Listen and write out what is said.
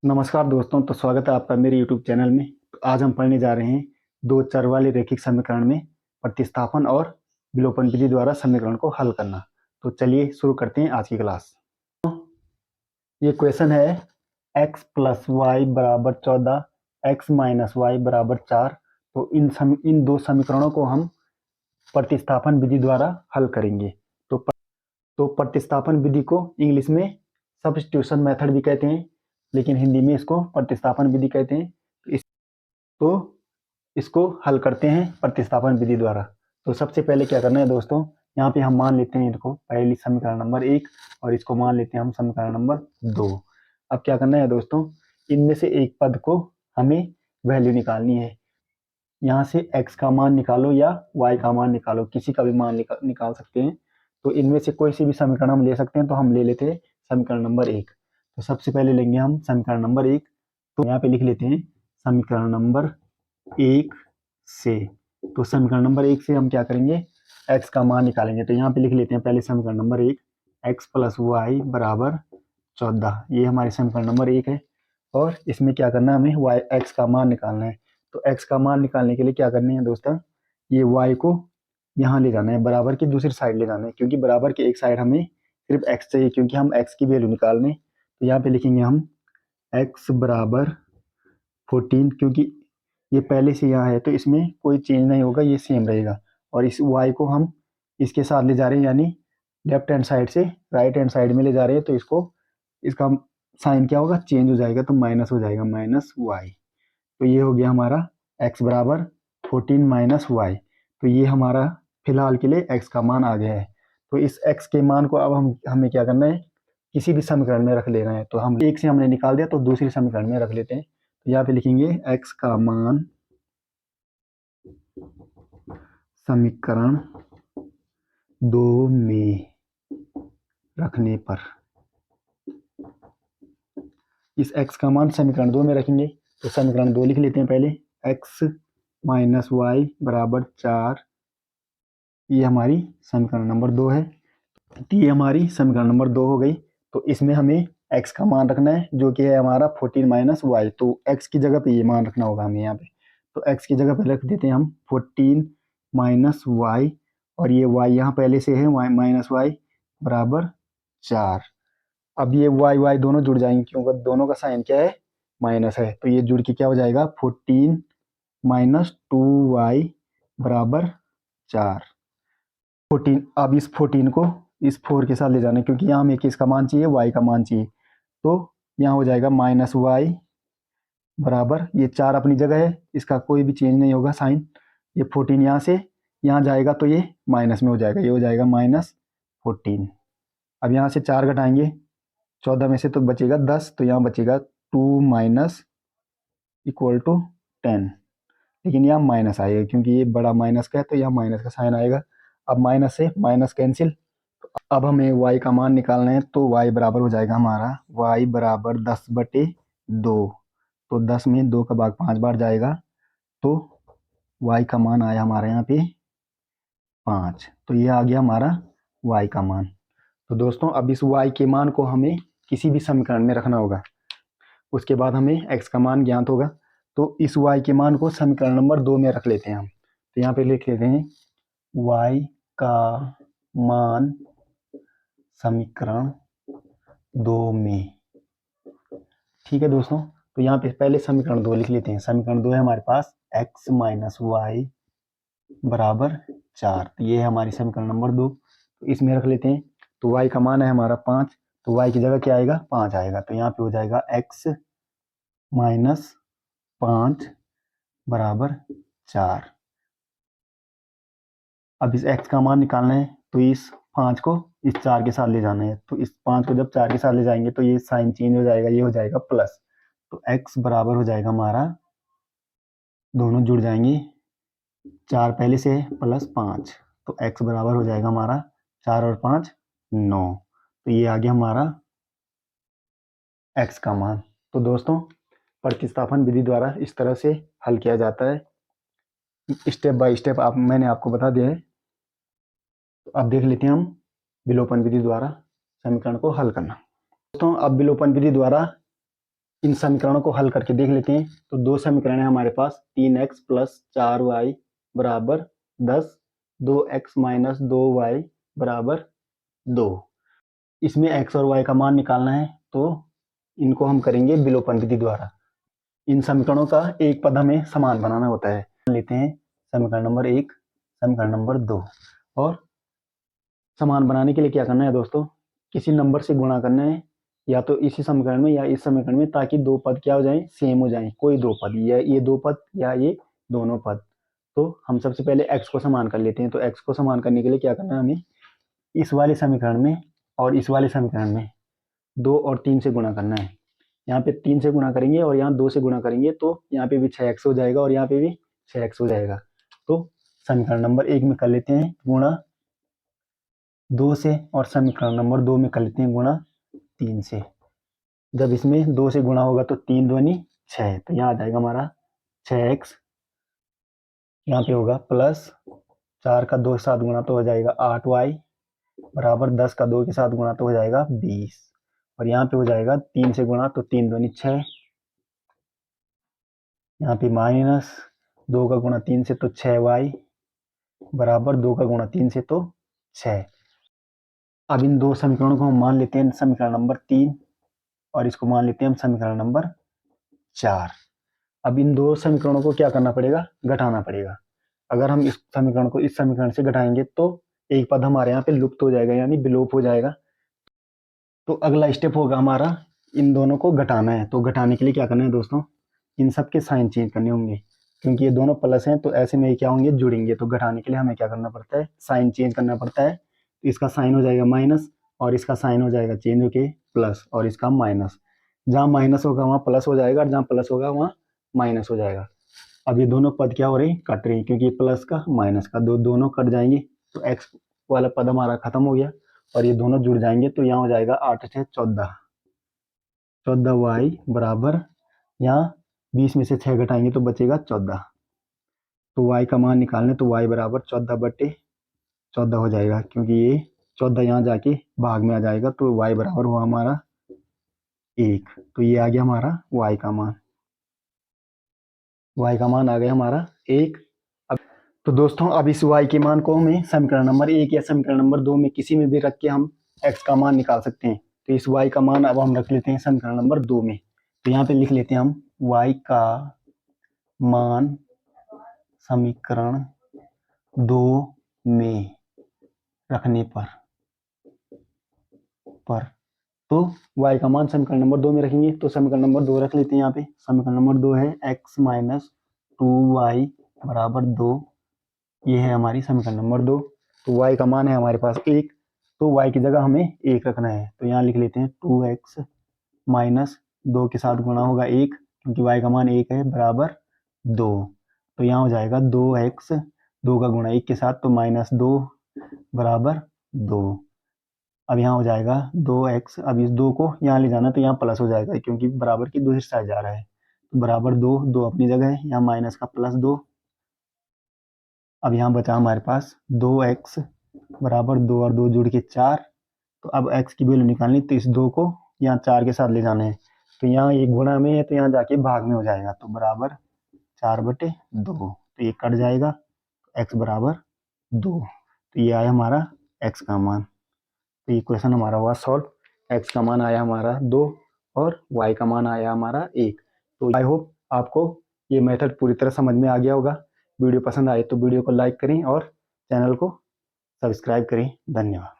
नमस्कार दोस्तों, तो स्वागत है आपका मेरे YouTube चैनल में। तो आज हम पढ़ने जा रहे हैं दो चर वाले रैखिक समीकरण में प्रतिस्थापन और विलोपन विधि द्वारा समीकरण को हल करना। तो चलिए शुरू करते हैं आज की क्लास। ये क्वेश्चन है x प्लस वाई बराबर 14, x माइनस वाई बराबर 4। तो इन दो समीकरणों को हम प्रतिस्थापन विधि द्वारा हल करेंगे। तो प्रतिस्थापन विधि को इंग्लिश में सब्स्टिट्यूशन मेथड भी कहते हैं, लेकिन हिंदी में इसको प्रतिस्थापन विधि कहते हैं। तो इसको हल करते हैं प्रतिस्थापन विधि द्वारा। तो सबसे पहले क्या करना है दोस्तों, यहाँ पे हम मान लेते हैं इनको पहली समीकरण नंबर 1 और इसको मान लेते हैं हम समीकरण नंबर 2। अब क्या करना है दोस्तों, इनमें से एक पद को हमें वैल्यू निकालनी है। यहाँ से x का मान निकालो या y का मान निकालो, किसी का भी मान निकाल सकते हैं। तो इनमें से कोई सी भी समीकरण हम ले सकते हैं। तो हम ले लेते हैं समीकरण नंबर 1। तो सबसे पहले लेंगे हम समीकरण नंबर 1। तो यहाँ पे लिख लेते हैं समीकरण नंबर 1 से। तो समीकरण नंबर 1 से हम क्या करेंगे, x का मान निकालेंगे। तो यहाँ पे लिख लेते हैं पहले समीकरण नंबर 1, x प्लस वाई बराबर 14। ये हमारे समीकरण नंबर 1 है। और इसमें क्या करना है, हमें x का मान निकालना है। तो x का मान निकालने के लिए क्या करना है दोस्तों, ये y को यहाँ ले जाना है, बराबर की दूसरी साइड ले जाना है, क्योंकि बराबर की एक साइड हमें सिर्फ x चाहिए, क्योंकि हम x की वैल्यू निकालने। तो यहाँ पे लिखेंगे हम x बराबर 14, क्योंकि ये पहले से यहाँ है तो इसमें कोई चेंज नहीं होगा, ये सेम रहेगा। और इस y को हम इसके साथ ले जा रहे हैं, यानी लेफ्ट हैंड साइड से राइट हैंड साइड में ले जा रहे हैं। तो इसका साइन क्या होगा, चेंज हो जाएगा, तो माइनस हो जाएगा, माइनस वाई। तो ये हो गया हमारा x बराबर 14 माइनस वाई। तो ये हमारा फिलहाल के लिए x का मान आ गया है। तो इस x के मान को अब हमें क्या करना है, किसी भी समीकरण में रख लेना है। तो हम एक से हमने निकाल दिया, तो दूसरी समीकरण में रख लेते हैं। तो यहाँ पे लिखेंगे x का मान समीकरण 2 में रखने पर, इस x का मान समीकरण 2 में रखेंगे। तो समीकरण 2 लिख लेते हैं पहले, x माइनस वाई बराबर 4। ये हमारी समीकरण नंबर 2 है। तो ये हमारी समीकरण नंबर 2 हो गई। तो इसमें हमें x का मान रखना है, जो कि है हमारा 14 माइनस वाई। तो x की जगह पे ये मान रखना होगा हमें यहाँ पे। तो x की जगह पे रख देते हैं हम 14 माइनस वाई, और ये y यहाँ पहले से है, y माइनस वाई बराबर 4। अब ये y y दोनों जुड़ जाएंगे, क्योंकि दोनों का साइन क्या है, माइनस है। तो ये जुड़ के क्या हो जाएगा, 14 माइनस 2y बराबर 4। 14, अब इस 14 को इस 4 के साथ ले जाना है, क्योंकि यहाँ हमें किसका मान चाहिए, y का मान चाहिए। तो यहाँ हो जाएगा माइनस वाई बराबर, ये 4 अपनी जगह है, इसका कोई भी चेंज नहीं होगा साइन। ये 14 यहाँ से यहाँ जाएगा, तो ये माइनस में हो जाएगा, ये हो जाएगा माइनस 14। अब यहाँ से 4 घटाएंगे, 14 में से तो बचेगा 10, तो यहाँ बचेगा 2 माइनस इक्वल टू 10। लेकिन यहाँ माइनस आएगा, क्योंकि ये बड़ा माइनस का है, तो यहाँ माइनस का साइन आएगा। अब माइनस से माइनस कैंसिल। अब हमें y का मान निकालना है। तो y बराबर हो जाएगा हमारा, y बराबर 10/2। तो 10 में 2 का भाग 5 बार जाएगा, तो y का मान आया हमारे यहाँ पे 5। तो ये आ गया हमारा y का मान। तो दोस्तों अब इस y के मान को हमें किसी भी समीकरण में रखना होगा, उसके बाद हमें x का मान ज्ञात होगा। तो इस y के मान को समीकरण नंबर 2 में रख लेते हैं हम। तो यहाँ पे लिख लेते हैं y का मान समीकरण 2 में। ठीक है दोस्तों, तो यहाँ पे पहले समीकरण 2 लिख लेते हैं। समीकरण 2 है हमारे पास x माइनस वाई बराबर 4। तो ये है हमारी समीकरण नंबर 2। तो इसमें रख लेते हैं। तो y का मान है हमारा 5, तो y की जगह क्या आएगा, 5 आएगा। तो यहाँ पे हो जाएगा x माइनस 5 बराबर 4। अब इस x का मान निकालना है, तो इस 5 को इस 4 के साथ ले जाना है। तो इस 5 को जब 4 के साथ ले जाएंगे, तो ये साइन चेंज हो जाएगा, ये हो जाएगा प्लस। तो x बराबर हो जाएगा हमारा, दोनों जुड़ जाएंगे, 4 पहले से है प्लस 5। तो x बराबर हो जाएगा हमारा 4 और 5 9। तो ये आ गया हमारा x का मान। तो दोस्तों प्रतिस्थापन विधि द्वारा इस तरह से हल किया जाता है, स्टेप बाय स्टेप मैंने आपको बता दिया है। तो अब देख लेते हैं हम विलोपन विधि द्वारा समीकरण को हल करना। दोस्तों अब विलोपन विधि द्वारा इन समीकरणों को हल करके देख लेते हैं। तो दो समीकरण है हमारे पास, 3x प्लस 4y बराबर 10, 2x माइनस 2y बराबर 2। इसमें x और y का मान निकालना है, तो इनको हम करेंगे विलोपन विधि द्वारा। इन समीकरणों का एक पद हमें समान बनाना होता है। लेते हैं समीकरण नंबर 1, समीकरण नंबर 2, और समान बनाने के लिए क्या करना है दोस्तों, किसी नंबर से गुणा करना है, या तो इसी समीकरण में या इस समीकरण में, ताकि दो पद क्या हो जाएं, सेम हो जाएं। कोई दो पद, या ये दो पद या ये दोनों पद। तो हम सबसे पहले x को समान कर लेते हैं। तो x को समान करने के लिए क्या करना है हमें, इस वाले समीकरण में और इस वाले समीकरण में 2 और 3 से गुणा करना है। यहाँ पे 3 से गुणा करेंगे और यहाँ 2 से गुणा करेंगे, तो यहाँ पे भी 6x हो जाएगा और यहाँ पे भी 6x हो जाएगा। तो समीकरण नंबर 1 में कर लेते हैं गुणा 2 से, और समीकरण नंबर 2 में कर लेते हैं गुणा 3 से। जब इसमें 2 से गुणा होगा तो 3 दूनी 6, तो यहाँ आ जाएगा हमारा 6x। यहाँ पे होगा प्लस 4 का 2 के साथ गुणा तो हो जाएगा 8y बराबर 10 का 2 के साथ गुणा तो हो जाएगा 20, और यहाँ पे हो जाएगा 3 से गुणा तो 3 दूनी 6, यहाँ पे माइनस 2 का गुणा 3 से तो 6y बराबर 2 का गुणा 3 से तो 6। अब इन दो समीकरणों को हम मान लेते हैं समीकरण नंबर 3, और इसको मान लेते हैं हम समीकरण नंबर 4। अब इन दो समीकरणों को क्या करना पड़ेगा, घटाना पड़ेगा। अगर हम इस समीकरण को इस समीकरण से घटाएंगे तो एक पद हमारे यहाँ पे लुप्त हो जाएगा, यानी विलोप हो जाएगा। तो अगला स्टेप होगा हमारा इन दोनों को घटाना है। तो घटाने के लिए क्या करना है दोस्तों, इन सब के साइन चेंज करने होंगे, क्योंकि ये दोनों प्लस हैं, तो ऐसे में क्या होंगे, जुड़ेंगे। तो घटाने के लिए हमें क्या करना पड़ता है, साइन चेंज करना पड़ता है। तो इसका साइन हो जाएगा माइनस, और इसका साइन हो जाएगा चेंज होके प्लस, और इसका माइनस। जहाँ माइनस होगा वहाँ प्लस हो जाएगा, और जहाँ प्लस होगा वहाँ माइनस हो जाएगा। अब ये दोनों पद क्या हो रहे हैं, कट रही हैं, क्योंकि प्लस का माइनस का दोनों कट जाएंगे। तो एक्स वाला पद हमारा खत्म हो गया, और ये दोनों जुड़ जाएंगे। तो यहाँ हो जाएगा 8 से 14, 14y बराबर, यहाँ 20 में से 6 घटाएंगे तो बचेगा 14। तो y का मान निकालने, तो y बराबर 14/14 हो जाएगा, क्योंकि ये 14 यहाँ जाके भाग में आ जाएगा। तो y बराबर हुआ हमारा 1। तो ये आ गया हमारा y का मान, y का मान आ गया हमारा 1। अब तो दोस्तों, अब इस y के मान को हमें समीकरण नंबर 1 या समीकरण नंबर 2 में किसी में भी रख के हम x का मान निकाल सकते हैं। तो इस y का मान अब हम रख लेते हैं समीकरण नंबर 2 में। तो यहाँ पे लिख लेते हैं हम y का मान समीकरण 2 में रखने पर तो y का मान समीकरण नंबर 2 में रखेंगे। तो समीकरण नंबर 2 रख लेते हैं यहाँ पे। समीकरण नंबर 2 है x माइनस 2y बराबर 2। ये है हमारी समीकरण नंबर 2। तो y का मान है हमारे पास 1, तो y की जगह हमें 1 रखना है। तो यहाँ लिख लेते हैं 2x माइनस 2 के साथ गुणा होगा 1, क्योंकि y का मान 1 है, बराबर 2। तो यहाँ हो जाएगा 2x, 2 का गुणा 1 के साथ, तो माइनस 2 बराबर 2। अब यहाँ हो जाएगा 2x, अब इस 2 को यहाँ ले जाना, तो यहाँ प्लस हो जाएगा, क्योंकि बराबर की 2 हिस्सा जा रहा है। तो बराबर 2, 2 अपनी जगह है, यहाँ माइनस का प्लस 2। अब यहाँ बचा हमारे पास 2x बराबर 2 और 2 जुड़ के 4। तो अब x की वैल्यू निकालनी, तो इस 2 को यहाँ 4 के साथ ले जाना है। तो यहाँ एक गुणा में है, तो यहाँ जाके भाग में हो जाएगा। तो बराबर 4/2, तो ये कट जाएगा, x बराबर 2। तो ये आया हमारा x का मान। तो ये क्वेश्चन हमारा हुआ सॉल्व। x का मान आया हमारा 2 और y का मान आया हमारा 1। तो आई होप आपको ये मेथड पूरी तरह समझ में आ गया होगा। वीडियो पसंद आए तो वीडियो को लाइक करें और चैनल को सब्सक्राइब करें। धन्यवाद।